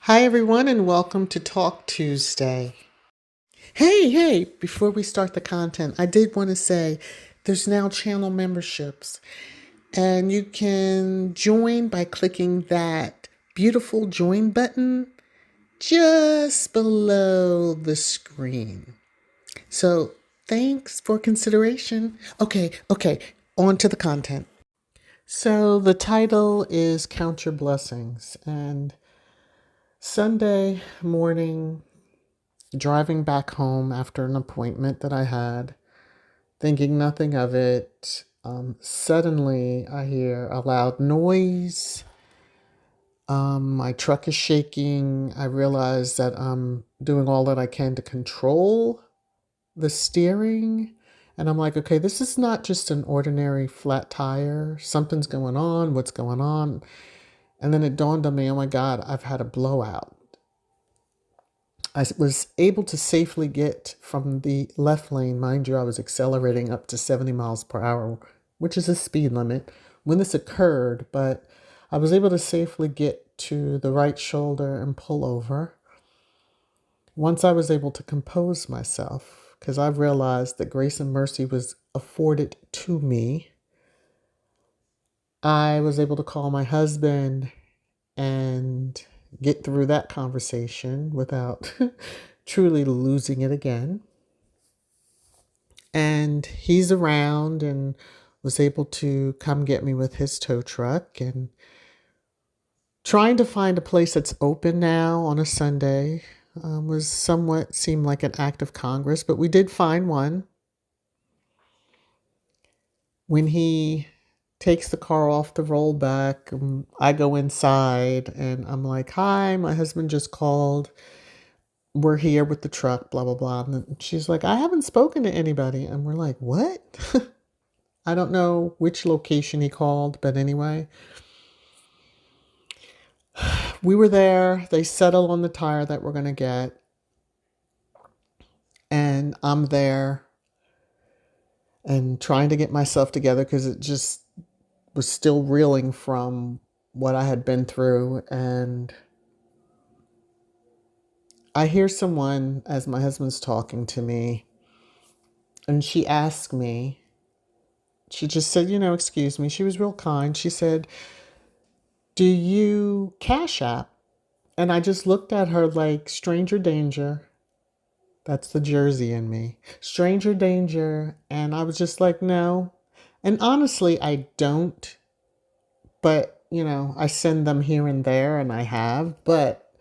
Hi, everyone, and welcome to Talk Tuesday. Hey, before we start the content, I did want to say there's now channel memberships, and you can join by clicking that beautiful join button just below the screen. So, thanks for consideration. Okay, on to the content. So, the title is Count Your Blessings, and Sunday morning, driving back home after an appointment that I had, thinking nothing of it. Suddenly, I hear a loud noise. My truck is shaking. I realize that I'm doing all that I can to control the steering. And I'm like, okay, this is not just an ordinary flat tire. Something's going on. What's going on? And then it dawned on me, oh my God, I've had a blowout. I was able to safely get from the left lane. Mind you, I was accelerating up to 70 miles per hour, which is a speed limit, when this occurred, but I was able to safely get to the right shoulder and pull over. Once I was able to compose myself, because I realized that grace and mercy was afforded to me, I was able to call my husband and get through that conversation without truly losing it again. And he's around and was able to come get me with his tow truck, and trying to find a place that's open now on a Sunday was somewhat seemed like an act of Congress, but we did find one. When he takes the car off the rollback, I go inside and I'm like, hi, my husband just called. We're here with the truck, blah, blah, blah. And then she's like, I haven't spoken to anybody. And we're like, what? I don't know which location he called, but anyway. We were there. They settled on the tire that we're going to get. And I'm there and trying to get myself together because it just was still reeling from what I had been through. And I hear someone, as my husband's talking to me, and she asked me, she just said, excuse me. She was real kind. She said, do you Cash App? And I just looked at her like stranger danger. That's the Jersey in me. Stranger danger. And I was just like, no. And honestly, I don't. But, I send them here and there, and I have. But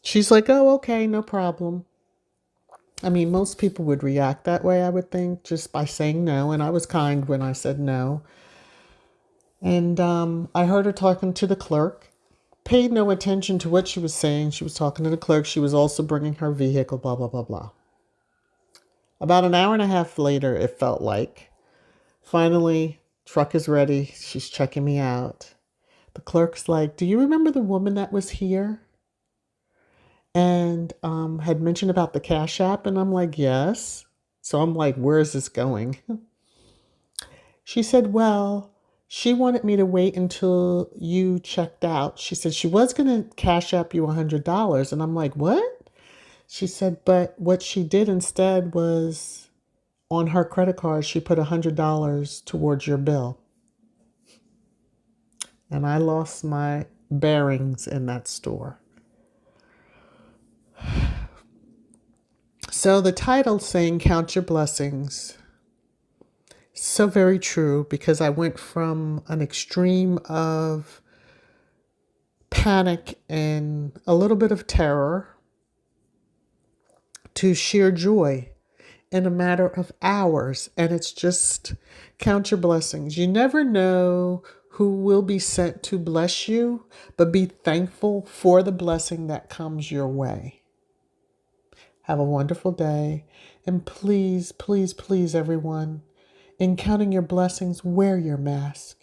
she's like, oh, okay, no problem. I mean, most people would react that way, I would think, just by saying no. And I was kind when I said no. And I heard her talking to the clerk. Paid no attention to what she was saying. She was talking to the clerk. She was also bringing her vehicle, blah, blah, blah, blah. About an hour and a half later, it felt like. Finally, truck is ready. She's checking me out. The clerk's like, do you remember the woman that was here? And had mentioned about the Cash App? And I'm like, yes. So I'm like, where is this going? She said, well, she wanted me to wait until you checked out. She said she was going to Cash App you $100. And I'm like, what? She said, but what she did instead was on her credit card, she put $100 towards your bill. And I lost my bearings in that store. So the title saying, Count Your Blessings. So very true, because I went from an extreme of panic and a little bit of terror to sheer joy in a matter of hours. And it's just count your blessings. You never know who will be sent to bless you, but be thankful for the blessing that comes your way. Have a wonderful day. And please, please, please, everyone, in counting your blessings, wear your mask.